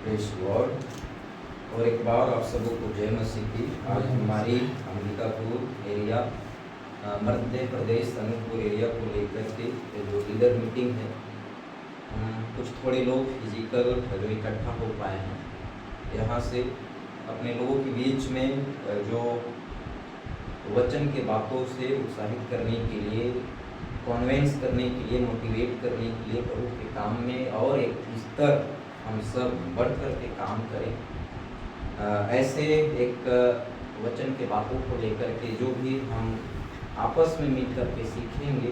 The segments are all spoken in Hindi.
Praise God. और एक बार आप सबों को जय मसीह की। आज हमारी अंबिकापुर एरिया मध्य प्रदेश अनूपपुर एरिया को लेकर के जो लीडर मीटिंग है, हम कुछ थोड़े लोग फिजिकल जो इकट्ठा हो पाए हैं, यहाँ से अपने लोगों के बीच में जो वचन के बातों से उत्साहित करने के लिए, कॉन्वेंस करने के लिए, मोटिवेट करने के लिए प्रभु के काम में और एक स्तर हम सब बढ़ कर के काम करें। ऐसे एक वचन के बातों को लेकर के जो भी हम आपस में मिल कर के सीखेंगे,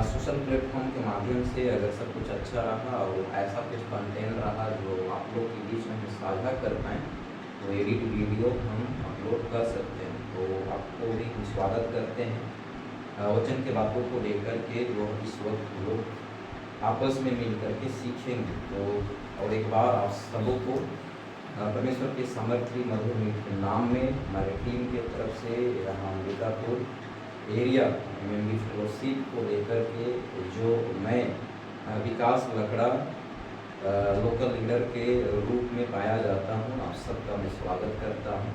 सोशल प्लेटफॉर्म के माध्यम से अगर सब कुछ अच्छा रहा और ऐसा कुछ कंटेंट रहा जो आप लोग के बीच में हम साझा कर पाएँ, तो एडिट वीडियो हम अपलोड कर सकते हैं। तो आपको भी हम स्वागत करते हैं वचन के बातों को लेकर के जो इस वक्त लोग आपस में मिल कर के सीखेंगे। तो और एक बार आप सबों को परमेश्वर के सामर्थ्य मधुर मीठे नाम में हमारे टीम के तरफ से यहाँ अंबिकापुर एरिया एमएमबी फेलोशिप को लेकर के जो मैं विकास लकड़ा लोकल लीडर के रूप में पाया जाता हूँ, आप सबका मैं स्वागत करता हूँ।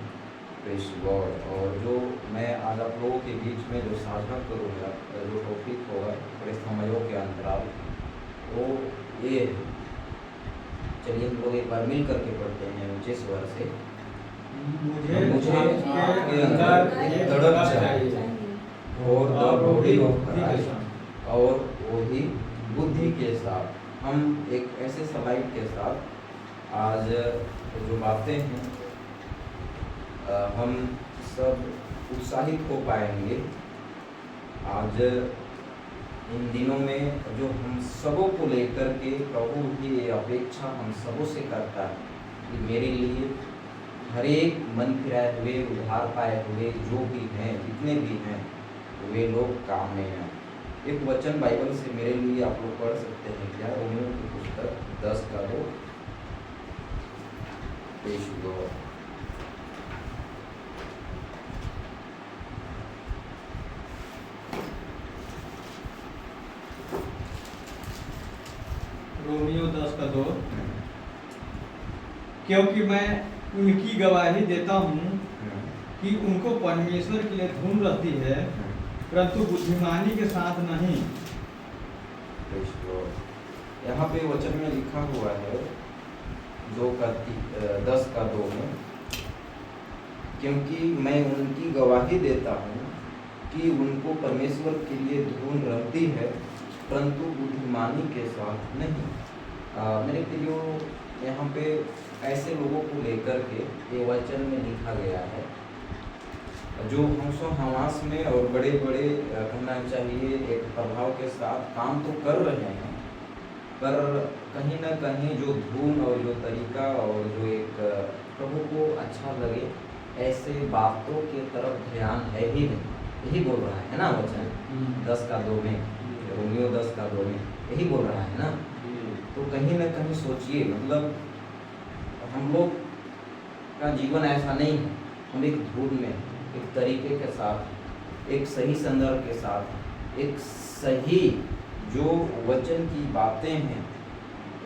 Praise God. और जो मैं आज आप लोगों के बीच में जो साझा करूँगा, जो टॉपिक होगा थोड़े समयों के अंतराल, वो ये है। चलिए हम लोग एक बार मिल करके पढ़ते हैं ऊंचे स्वर से। मुझे आपके अंदर एक तड़प चाहिए और द बॉडी ऑफ क्राइस्ट, और वो भी बुद्धि के साथ। हम एक ऐसे स्लाइड के साथ आज जो बातें हैं हम सब उत्साहित हो पाएंगे। आज इन दिनों में जो हम सबों को लेकर के प्रभु की ये अपेक्षा हम सबों से करता है कि मेरे लिए हर एक मन फिराए हुए, उद्धार पाए हुए जो भी हैं, जितने भी हैं, वे लोग काम में हैं। एक वचन बाइबल से मेरे लिए आप लोग पढ़ सकते हैं क्या? रोमियो की पुस्तक 10:2। Praise God. रोमियो 10:2। क्योंकि मैं उनकी गवाही देता हूँ कि उनको परमेश्वर के लिए धूम रहती है, परंतु बुद्धिमानी के साथ नहीं। यहाँ पे वचन में लिखा हुआ है 10:2 में, क्योंकि मैं उनकी गवाही देता हूँ कि उनको परमेश्वर के लिए धूम रहती है, परंतु बुद्धिमानी के साथ नहीं। मेरे प्रियो, यहाँ पे ऐसे लोगों को लेकर के ये वचन में लिखा गया है जो होशो हवास में और बड़े बड़े कहना चाहिए एक प्रभाव के साथ काम तो कर रहे हैं, पर कहीं ना कहीं जो धुन और जो तरीका और जो एक प्रभु को अच्छा लगे ऐसे बातों के तरफ ध्यान है ही नहीं। यही बोल रहा है ना वचन 10:2 में, रोमियो 10:2 में यही बोल रहा है ना। तो कहीं ना कहीं सोचिए, मतलब हम लोग का जीवन ऐसा नहीं है। हम एक धुन में, एक तरीके के साथ, एक सही संदर्भ के साथ, एक सही जो वचन की बातें हैं,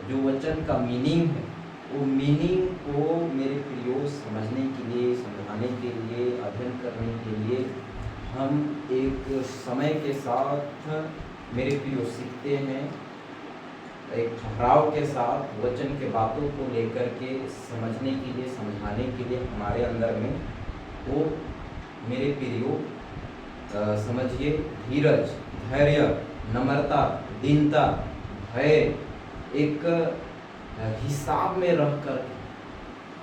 जो वचन का मीनिंग है, वो मीनिंग को मेरे प्रियो समझने के लिए, समझाने के लिए, अध्ययन करने के लिए हम एक समय के साथ मेरे प्रियो सीखते हैं। एक ठहराव के साथ वचन के बातों को लेकर के समझने के लिए, समझाने के लिए हमारे अंदर में वो मेरे प्रियो समझिए धीरज, धैर्य, नम्रता, दीनता, भय, एक हिसाब में रह कर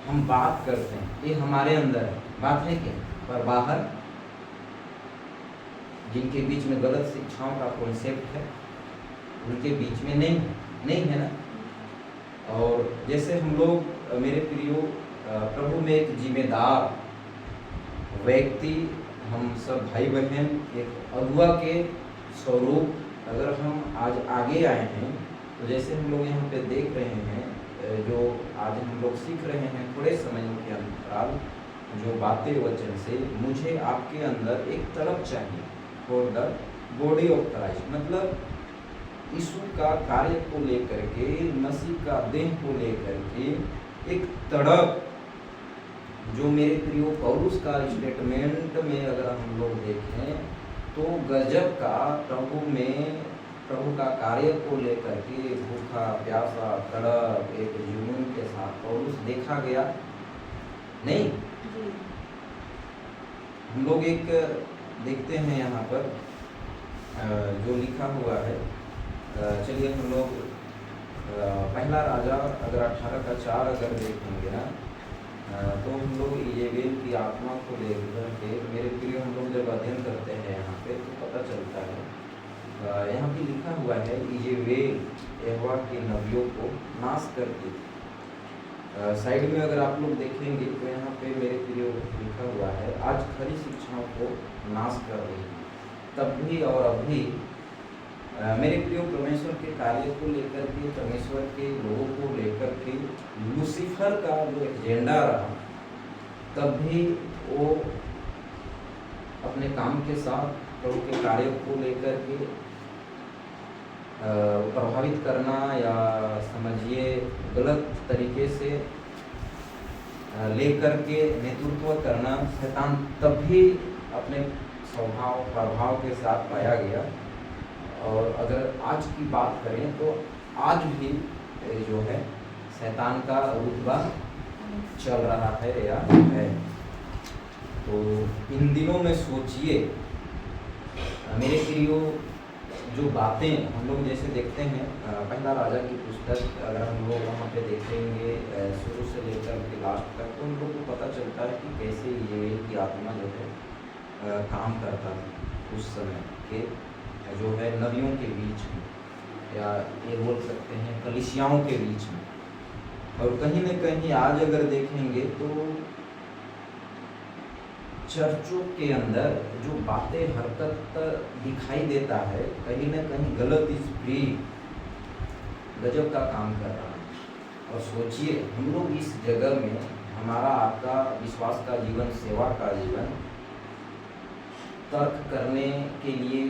हम बात करते हैं। ये हमारे अंदर है, बात है क्या? पर बाहर जिनके बीच में गलत शिक्षाओं का कॉन्सेप्ट है, उनके बीच में नहीं है ना। और जैसे हम लोग मेरे प्रियो प्रभु में एक जिम्मेदार व्यक्ति, हम सब भाई बहन एक अगुआ के स्वरूप अगर हम आज आगे आए हैं, तो जैसे हम लोग यहाँ पे देख रहे हैं, जो आज हम लोग सीख रहे हैं थोड़े समय के अंतराल, जो बातें वचन से मुझे आपके अंदर एक तड़प चाहिए for the body of Christ, मतलब यीशु का कार्य को लेकर के, मसीह का देह को लेकर के एक तड़प जो मेरे प्रियो पौलुस का स्टेटमेंट में अगर हम लोग देखें तो गजब का प्रभु का कार्य को लेकर के भूखा प्यासा तड़प एक जुनून के साथ पौलुस देखा गया नहीं। हम लोग एक देखते हैं यहाँ पर जो लिखा हुआ है, चलिए हम लोग पहला राजा अगर 18 का 4 अगर देखेंगे ना, तो हम लोग इजेबेल की आत्मा को लेकर के मेरे प्रिय हम लोग जब अध्ययन करते हैं यहाँ पे तो पता चलता है, यहाँ पे लिखा हुआ है इजेबेल यहोवा के नबियों को नाश करती। साइड में अगर आप लोग देखेंगे तो यहाँ पे मेरे प्रिय लिखा हुआ है आज खरी शिक्षाओं को नाश कर रही है। तब भी और अब भी मेरे प्रिय परमेश्वर के कार्य को लेकर के, परमेश्वर के लोगों को लेकर के लूसीफर का जो एजेंडा रहा, तब भी वो अपने काम के साथ प्रभु के कार्य को लेकर के प्रभावित करना या समझिए गलत तरीके से लेकर के नेतृत्व करना, शैतान तब भी अपने स्वभाव प्रभाव के साथ पाया गया। और अगर आज की बात करें तो आज भी जो है शैतान का रुतबा चल रहा है या है। तो इन दिनों में सोचिए मेरे प्रियो, जो बातें हम लोग जैसे देखते हैं पहला राजा की पुस्तक अगर हम लोग वहाँ पे देखेंगे शुरू से लेकर के लास्ट तक, तो हम लोग को पता चलता है कि कैसे ये की आत्मा जो है काम करता था उस समय के जो है नबियों के बीच में, या ये बोल सकते हैं कलीसियाओं के बीच में। और कहीं न कहीं आज अगर देखेंगे तो चर्चों के अंदर जो बातें हरकत दिखाई देता है, कहीं न कहीं गलत स्प्रिट गजब का काम कर रहा है। और सोचिए हम लोग इस जगह में हमारा आपका विश्वास का जीवन, सेवा का जीवन, तर्क करने के लिए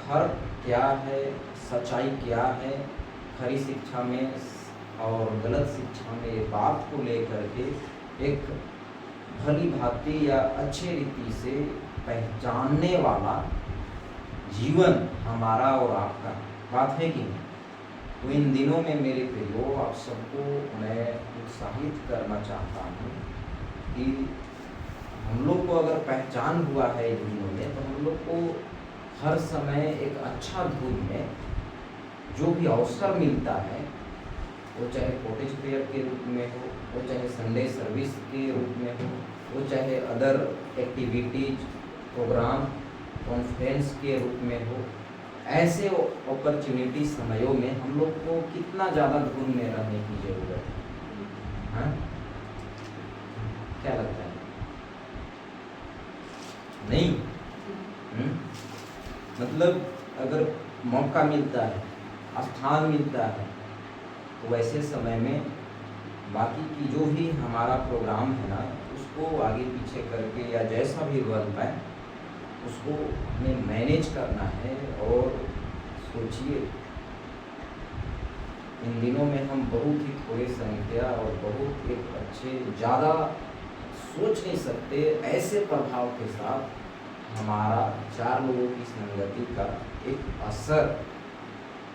हर क्या है, सच्चाई क्या है, खरी शिक्षा में और गलत शिक्षा में, ये बात को लेकर के एक भली भांति या अच्छे रीति से पहचानने वाला जीवन हमारा और आपका बात है कि नहीं। तो इन दिनों में मेरे प्रियो आप सबको मैं उत्साहित करना चाहता हूँ कि हम लोग को अगर पहचान हुआ है इन दिनों में, तो हम लोग को हर समय एक अच्छा धुन में जो भी अवसर मिलता है, वो चाहे कॉटेज प्रेयर के रूप में हो, वो चाहे संडे सर्विस के रूप में हो, वो चाहे अदर एक्टिविटीज, प्रोग्राम, कॉन्फ्रेंस के रूप में हो, ऐसे अपॉर्चुनिटी समयों में हम लोग को कितना ज़्यादा धुन में रहने की जरूरत है। हाँ, क्या लगता है? नहीं? मतलब अगर मौका मिलता है, स्थान मिलता है, तो वैसे समय में बाकी की जो भी हमारा प्रोग्राम है ना, उसको आगे पीछे करके या जैसा भी बन पाए उसको हमें मैनेज करना है। और सोचिए इन दिनों में हम बहुत ही थोड़ी संख्या और बहुत एक अच्छे, ज़्यादा सोच नहीं सकते ऐसे प्रभाव के साथ हमारा 4 लोगों की संगति का एक असर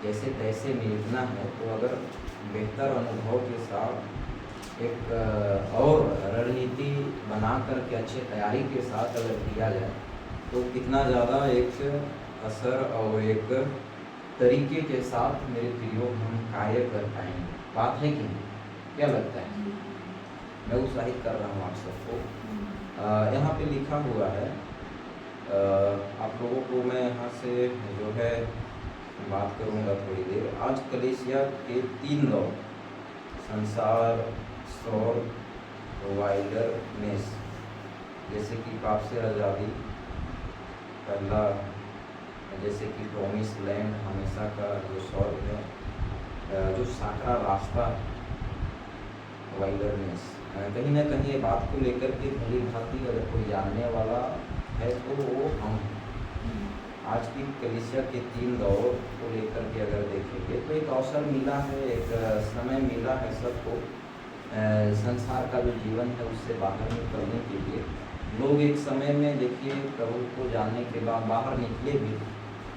जैसे तैसे मिलना है। तो अगर बेहतर अनुभव के साथ एक और रणनीति बना करके अच्छे तैयारी के साथ अगर किया जाए तो कितना ज़्यादा एक असर और एक तरीके के साथ मेरे प्रियो हम कार्य कर पाएंगे। बात है कि नहीं? क्या लगता है? मैं उत्साहित कर रहा हूँ आप सबको। यहाँ पे लिखा हुआ है, आप लोगों को मैं यहाँ से जो है बात करूँगा थोड़ी देर। आज कलीसिया के 3 लोग, संसार, सौर, वाइल्डरनेस, जैसे कि पाप से आज़ादी, पहला जैसे कि प्रॉमिस लैंड, हमेशा का जो सौर है, जो साकरा रास्ता, वाइल्डरनेस, कहीं ना कहीं ये बात को लेकर के भली भांति अगर कोई जानने वाला है तो वो हम आज की कलीसिया के 3 दौर को लेकर के अगर देखेंगे तो एक अवसर मिला है, एक समय मिला है सबको संसार का जो जीवन है उससे बाहर निकलने के लिए लोग एक समय में देखिए प्रभु को जानने के बाद बाहर निकले भी,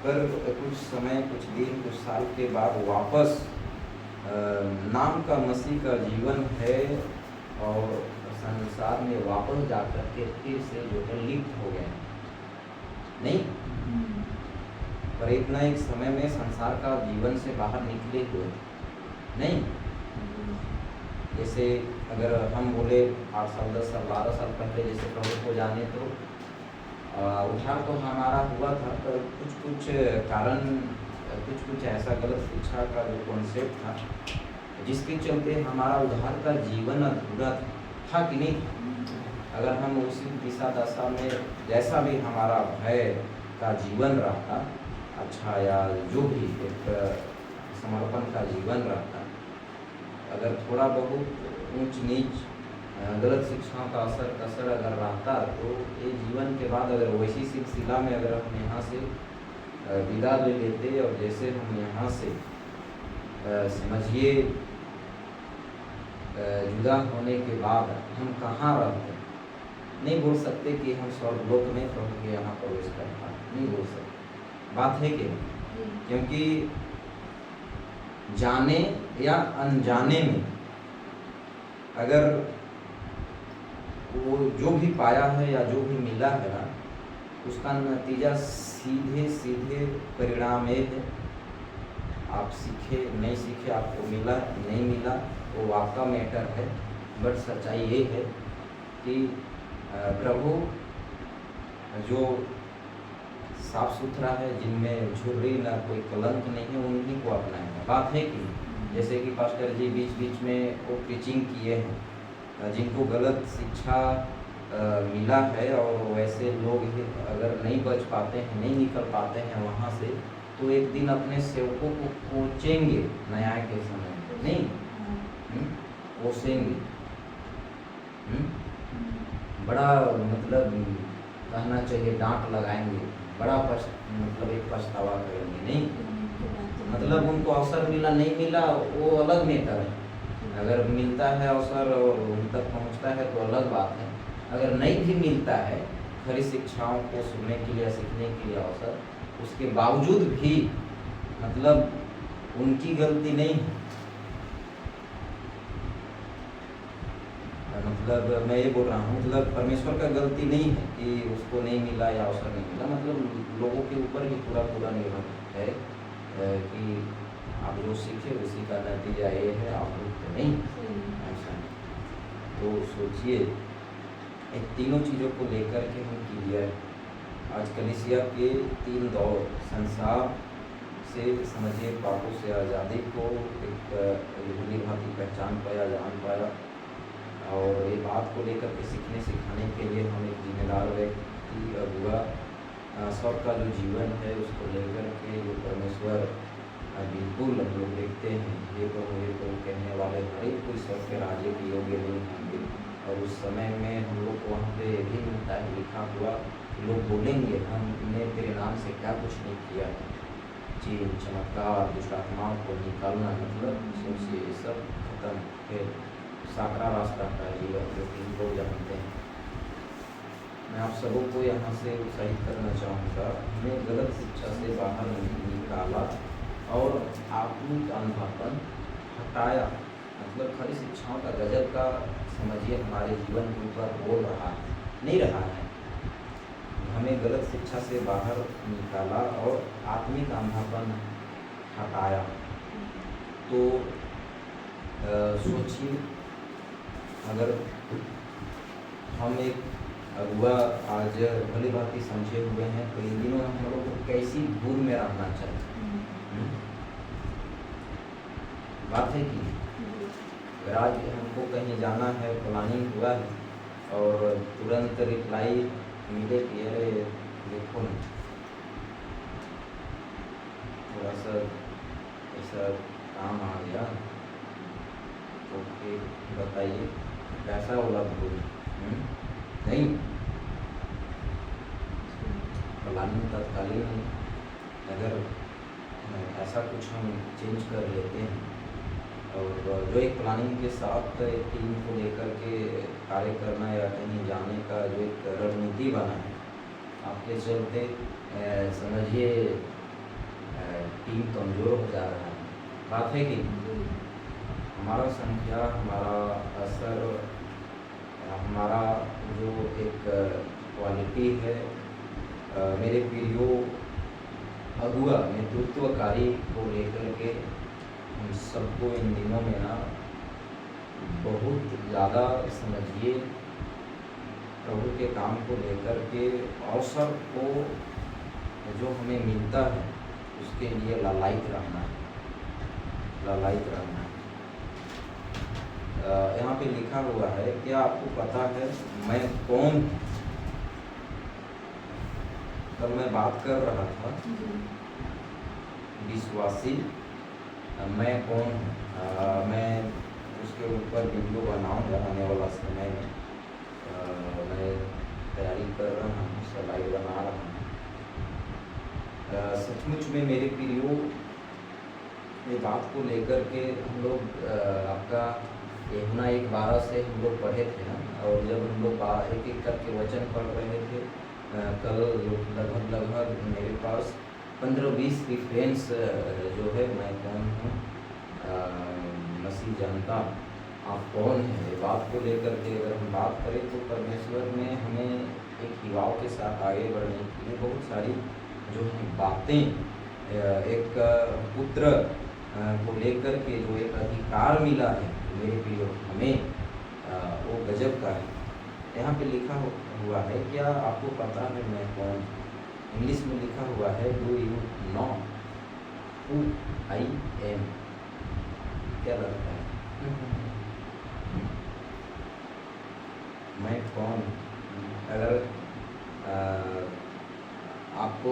पर कुछ समय, कुछ दिन, कुछ साल के बाद वापस नाम का मसीह का जीवन है और संसार में वापस जाकर के फिर से जो है लिप्त हो गए नहीं, पर एक न एक समय में संसार का जीवन से बाहर निकले हुए नहीं। जैसे अगर हम बोले 8 साल, 10 साल, 12 साल पहले जैसे प्रभु को जाने तो उद्धार तो हमारा हुआ था, पर कुछ कारण, कुछ ऐसा गलत शिक्षा का जो कॉन्सेप्ट था जिसके चलते हमारा उद्धार का जीवन अधूरा था कि नहीं। अगर हम उसी दिशा दशा में जैसा भी हमारा भय का जीवन रहता, अच्छा या जो भी एक समर्पण का जीवन रहता, अगर थोड़ा बहुत ऊंच नीच गलत शिक्षाओं का असर अगर रहता तो ये जीवन के बाद अगर वैसी सिलसिला में अगर हम यहाँ से विदा ले लेते और जैसे हम यहाँ से समझिए जुदा होने के बाद हम कहाँ रहते, नहीं बोल सकते कि हम स्वर्गलोक में प्रभु के यहाँ प्रवेश कर पाए, नहीं बोल सकते। बात है कि क्योंकि जाने या अनजाने में अगर वो जो भी पाया है या जो भी मिला है ना, उसका नतीजा सीधे सीधे परिणाम ये है, आप सीखे नहीं सीखे, आपको मिला नहीं मिला, वो आपका मैटर है। बट सच्चाई ये है कि प्रभु जो साफ सुथरा है, जिनमें झुर्री ना कोई कलंक नहीं है, उन्हीं को अपनाएगा। बात है कि जैसे कि पास्टर जी बीच बीच में वो प्रीचिंग किए हैं, जिनको गलत शिक्षा मिला है और वैसे लोग अगर नहीं बच पाते हैं, नहीं निकल पाते हैं वहाँ से, तो एक दिन अपने सेवकों को कोचेंगे न्याय के समय, नहीं कोचेंगे, बड़ा मतलब कहना चाहिए डांट लगाएंगे, बड़ा मतलब एक पछतावा करेंगे, नहीं मतलब उनको अवसर मिला नहीं मिला वो अलग मैटर है। अगर मिलता है अवसर और उन तक पहुंचता है तो अलग बात है। अगर नहीं भी मिलता है खरी शिक्षाओं को सुनने के लिए, सीखने के लिए अवसर, उसके बावजूद भी मतलब उनकी गलती नहीं है। मतलब मैं ये बोल रहा हूँ, मतलब परमेश्वर का गलती नहीं है कि उसको नहीं मिला या अवसर नहीं मिला, मतलब लोगों के ऊपर ही पूरा निर्भर है कि आप जो सीखे उसी का नतीजा ये है, आप तो नहीं ऐसा। तो सोचिए इन तीनों चीज़ों को लेकर के हम क्लियर, आज कलीसिया के 3 दौर, संसार से समझिए पापों से आज़ादी को एक यहूदी भांति पहचान पाया, जान पाया, और ये बात को लेकर के सीखने सिखाने के लिए हम एक जिम्मेदार व्यक्ति अगुआ स्वर्ग का जो जीवन है उसको लेकर के जो परमेश्वर बिल्कुल हम लोग देखते हैं, ये तो कहने वाले हर एक कोई स्वर्ग के राज्य के योग्य नहीं होंगे। और उस समय में हम लोग को वहाँ पे भी मिलता है लिखा हुआ, लोग बोलेंगे हमने तेरे नाम से क्या कुछ नहीं किया, चीन चमत्कार, दुष्टात्माओं को निकालना, मतलब सोचिए ये सब खत्म है, साकरा रास्ता का जीवन जो कि लोग जानते हैं। मैं आप सबों को यहाँ से उत्साहित करना चाहूँगा, हमें गलत शिक्षा से बाहर निकाला और आत्मिक अंधापन हटाया, मतलब खरी शिक्षाओं का गजब का समझिए हमारे जीवन के ऊपर बोल रहा है, नहीं रहा है। हमें गलत शिक्षा से बाहर निकाला और आत्मिक अंधापन हटाया। तो सोचिए अगर हम एक अगुआ आज भली भांति समझे हुए हैं तो इन दिनों हम लोग को कैसी धूल में रहना चाहिए। बात है कि अगर आज हमको कहीं जाना है, प्लानिंग हुआ है और तुरंत रिप्लाई मिले कि अरे देखो ना थोड़ा सा ऐसा काम आ गया, तो फिर बताइए कैसा होगा भूल, नहीं प्लानिंग तत्कालीन अगर ऐसा कुछ हम चेंज कर लेते हैं और जो एक प्लानिंग के साथ एक टीम को लेकर के कार्य करना या कहीं जाने का जो एक रणनीति बना है, आपके चलते समझिए टीम कमज़ोर हो जा रहा है। बात है कि हमारा संख्या, हमारा असर, हमारा जो एक क्वालिटी है, मेरे प्रियो अगुआ नेतृत्वकारी को लेकर के हम सबको इन दिनों में ना बहुत ज़्यादा समझिए प्रभु के काम को लेकर के अवसर को जो हमें मिलता है उसके लिए लालायित रहना है, लालायित रहना है। यहाँ पे लिखा हुआ है, क्या आपको पता है मैं कौन हूँ? कल मैं बात कर रहा था विश्वासी मैं कौन हूँ, मैं उसके ऊपर वीडियो बनाऊंगा आने वाला समय में। मैं तैयारी कर रहा हूँ, स्लाइड बना रहा हूँ। सचमुच में मेरे प्रियो ये बात को लेकर के हम लोग आपका यूहन्ना 1:12 से हम लोग पढ़े थे ना, और जब हम लोग एक एक करके वचन पढ़ रहे थे कल, लगभग मेरे पास 15-20 रेफरेंस जो है मैं कौन हूँ, मसीह जानता आप कौन है, ये बात को लेकर के अगर हम बात करें तो परमेश्वर ने हमें एक युवाओं के साथ आगे बढ़ने के लिए बहुत सारी जो है बातें, एक पुत्र को लेकर के जो एक अधिकार मिला है मेरे प्रियो हमें, वो गजब का है। यहाँ पे लिखा हुआ है, क्या आपको पता है मैं कौन? इंग्लिश में लिखा हुआ है, do you know who I am? क्या लगता है मैं कौन? अगर आपको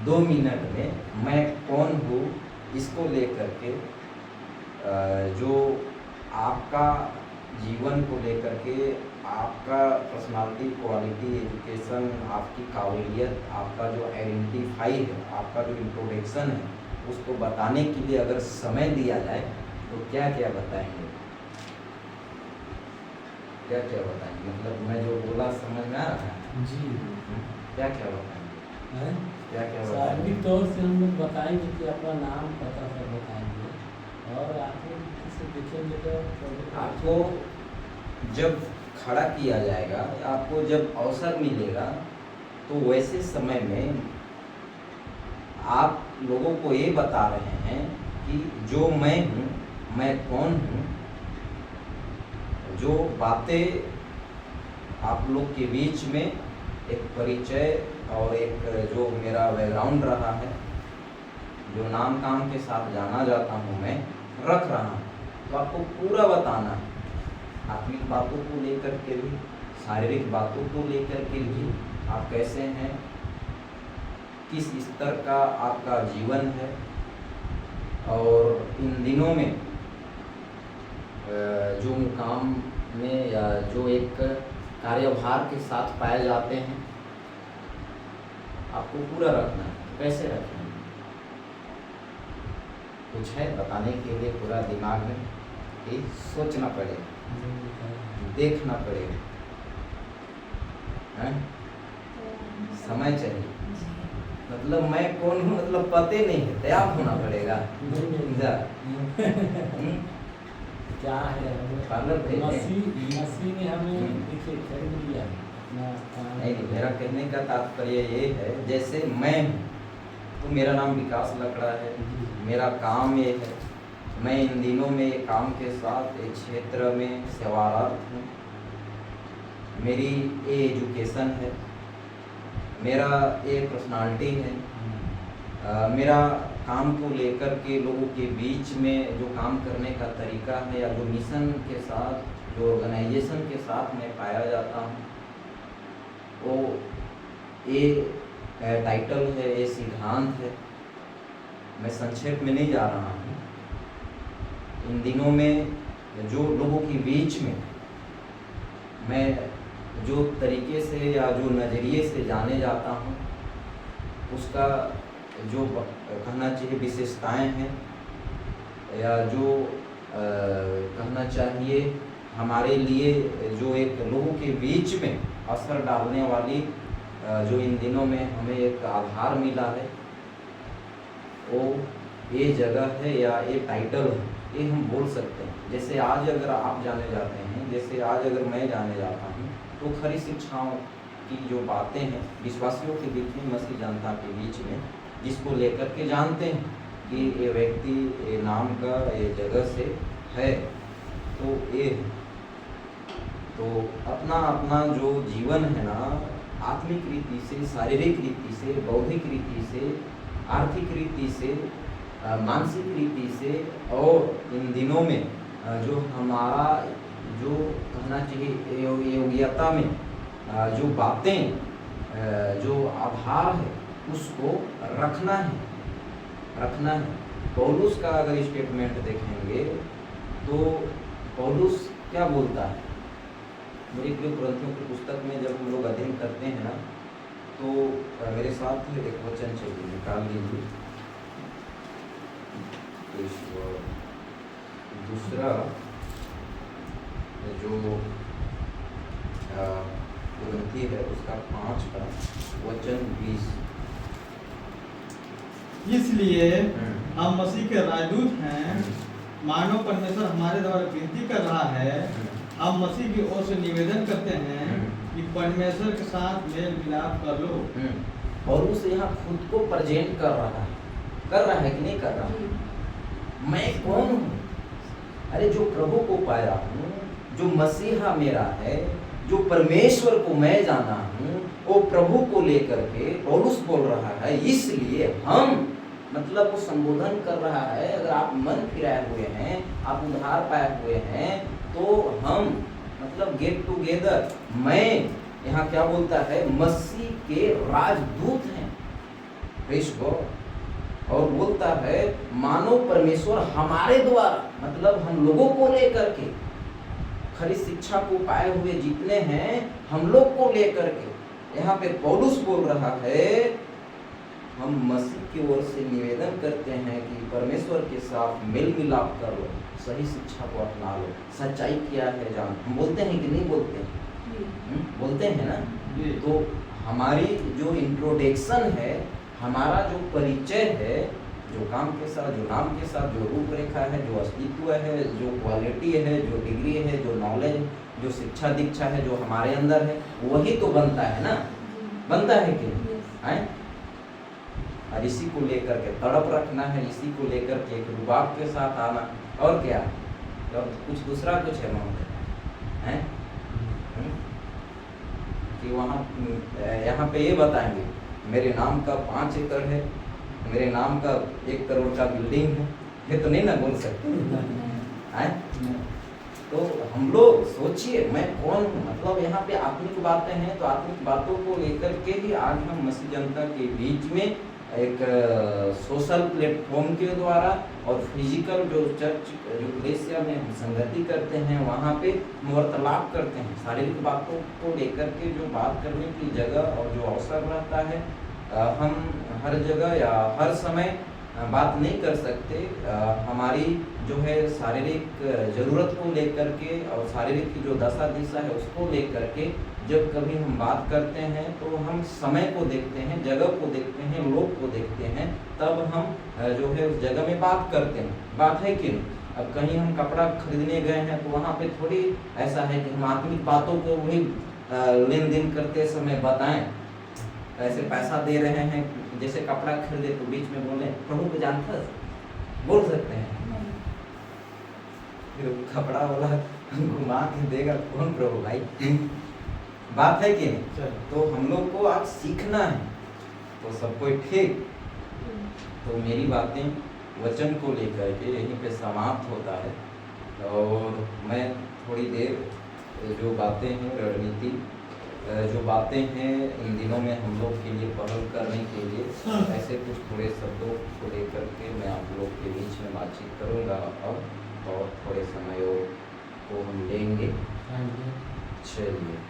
2 मिनट में मैं कौन हूँ इसको लेकर के जो आपका जीवन को लेकर के, आपका पर्सनालिटी, क्वालिटी, एजुकेशन, आपकी काबिलियत, आपका जो आइडेंटिफाई है, आपका जो इंट्रोडक्शन है, उसको बताने के लिए अगर समय दिया जाए तो क्या क्या बताएंगे? क्या क्या बताएंगे? मतलब मैं जो बोला समझ में आ रहा है जी? क्या क्या बताएंगे? हैं? क्या क्या बताएंगे? शारीरिक तौर से हम लोग बताएंगे कि अपना नाम पता सब बताएंगे, और आपको किसी देखेंगे तो आपको जब खड़ा किया जाएगा, आपको जब अवसर मिलेगा, तो वैसे समय में आप लोगों को ये बता रहे हैं कि जो मैं हूँ, मैं कौन हूँ, जो बातें आप लोग के बीच में एक परिचय और एक जो मेरा बैकग्राउंड रहा है, जो नाम काम के साथ जाना जाता हूँ, मैं रख रहा हूँ, तो आपको पूरा बताना है। आत्मिक बातों को लेकर के भी, शारीरिक बातों को लेकर के भी, आप कैसे हैं, किस स्तर का आपका जीवन है, और इन दिनों में जो मुकाम में या जो एक कार्यभार के साथ पाए जाते हैं, आपको पूरा रखना है। कैसे रखना है? कुछ है बताने के लिए पूरा दिमाग में कि सोचना पड़ेगा, देखना पड़ेगा, है? समय चाहिए। मतलब मैं कौन हूँ, मतलब पते नहीं है, तैयार होना पड़ेगा। क्या है मसीह ने हमें देखिए खरीद लिया नहीं, मेरा कहने का तात्पर्य ये है, जैसे मैं हूँ तो मेरा नाम विकास लकड़ा है, मेरा काम ये है, मैं इन दिनों में काम के साथ एक क्षेत्र में सेवारत हूँ, मेरी ये एजुकेशन है, मेरा ये पर्सनालिटी है, मेरा काम को लेकर के लोगों के बीच में जो काम करने का तरीका है, या जो मिशन के साथ, जो ऑर्गेनाइजेशन के साथ मैं पाया जाता हूँ, वो ये टाइटल है, ये सिद्धांत है। मैं संक्षेप में नहीं जा रहा हूँ। इन दिनों में जो लोगों के बीच में मैं जो तरीके से या जो नज़रिए से जाने जाता हूँ, उसका जो कहना चाहिए विशेषताएं हैं, या जो कहना चाहिए हमारे लिए जो एक लोगों के बीच में असर डालने वाली जो इन दिनों में हमें एक आधार मिला है, वो ये जगह है या ये टाइटल है, ये हम बोल सकते हैं। जैसे आज अगर आप जाने जाते हैं, जैसे आज अगर मैं जाने जाता हूँ, तो खरी शिक्षाओं की जो बातें हैं विश्वासियों के बीच में, मसीह जनता के बीच में, जिसको लेकर के जानते हैं कि ये व्यक्ति ये नाम का ये जगह से है, तो ये तो अपना अपना जो जीवन है ना, आत्मिक रीति से, शारीरिक रीति से, बौद्धिक रीति से, आर्थिक रीति से, मानसिक रीति से, और इन दिनों में जो हमारा जो कहना चाहिए योग्यता में जो बातें जो आधार है उसको रखना है। पौलुस का अगर स्टेटमेंट देखेंगे तो पौलुस क्या बोलता है, मेरे प्रिय कुरिन्थियों की पुस्तक में जब हम लोग अध्ययन करते हैं ना, तो मेरे साथ एक वचन चाहिए, निकाल लीजिए। दूसरा जो कुरिन्थी है उसका 5 का वचन 20। इसलिए हम मसीह के राजदूत हैं, मानव परमेश्वर हमारे द्वारा विनती कर रहा है, हम मसीह की ओर से निवेदन करते हैं कि परमेश्वर के साथ मेल मिलाप कर लो। और उस यहाँ खुद को प्रेजेंट कर रहा है कि नहीं कर रहा? मैं कौन हूँ? अरे जो प्रभु को पाया हूँ, जो मसीहा मेरा है, जो परमेश्वर को मैं जाना हूँ, वो प्रभु को लेकर के पौलुस बोल रहा है। इसलिए हम, मतलब वो संबोधन कर रहा है, अगर आप मन फिराए हुए हैं, आप उद्धार पाए हुए हैं, तो हम मतलब गेट टुगेदर, मैं यहाँ क्या बोलता है, मसीह के राजदूत हैं, प्रेज़ गॉड। और बोलता है मानव परमेश्वर हमारे द्वारा, मतलब हम लोगों को लेकर के, खरी शिक्षा को पाए हुए जितने हैं हम लोग को लेकर के, यहाँ पे पौलुस बोल रहा है हम मसीह की ओर से निवेदन करते हैं कि परमेश्वर के साथ मेल मिलाप कर लो, सही शिक्षा को अपना लो, सच्चाई क्या है जान। हम बोलते हैं कि नहीं बोलते हैं? बोलते हैं ना। तो हमारी जो इंट्रोडक्शन है, हमारा जो परिचय है, जो काम के साथ, जो नाम के साथ, जो रूपरेखा है, जो अस्तित्व है, जो क्वालिटी है, जो डिग्री है, जो नॉलेज, जो शिक्षा दीक्षा है, जो हमारे अंदर है, वही तो बनता है ना, बनता है कि नहीं? और इसी को लेकर के तड़प रखना है, इसी को लेकर के एक रुबाब के साथ आना, और क्या, और कुछ दूसरा कुछ है महोदय हैं कि वहाँ यहाँ पे ये बताएंगे मेरे नाम का 5 एकड़ है, मेरे नाम का 1 करोड़ का बिल्डिंग है, ये तो नहीं ना बोल सकते हैं? तो हम लोग सोचिए मैं कौन हूँ, मतलब यहाँ पे आत्मिक बातें हैं, तो आत्मिक बातों को लेकर के ही आज हम मसीह जनता के बीच में एक सोशल प्लेटफॉर्म के द्वारा और फिजिकल जो चर्च, जो कलीसिया में हम संगति करते हैं, वहाँ पे वार्तालाप करते हैं, शारीरिक बातों को लेकर के जो बात करने की जगह और जो अवसर रहता है, हम हर जगह या हर समय बात नहीं कर सकते। हमारी जो है शारीरिक ज़रूरत को लेकर के और शारीरिक की जो दशा दिशा है उसको लेकर के जब कभी हम बात करते हैं तो हम समय को देखते हैं, जगह को देखते हैं, लोग को देखते हैं, तब हम जो है उस जगह में बात करते हैं। बात है कि नहीं? अब कहीं हम कपड़ा खरीदने गए हैं तो वहाँ पे थोड़ी ऐसा है कि हम आत्मिक बातों को वही लेन देन करते समय बताएं, ऐसे पैसा दे रहे हैं, जैसे कपड़ा खरीदे तो बीच में बोले प्रभु को जानता, बोल सकते हैं? फिर कपड़ा वाला घुमा के देगा कौन प्रभु भाई? बात है कि नहीं? तो हम लोग को आज सीखना है, तो सब कोई ठीक। तो मेरी बातें वचन को लेकर के यहीं पे समाप्त होता है, और मैं थोड़ी देर जो बातें हैं, रणनीति जो बातें हैं इन दिनों में हम लोग के लिए पहल करने के लिए, ऐसे कुछ थोड़े शब्दों को लेकर के मैं आप लोग के बीच में बातचीत करूँगा अब, और थोड़े समय को हम लेंगे। चलिए।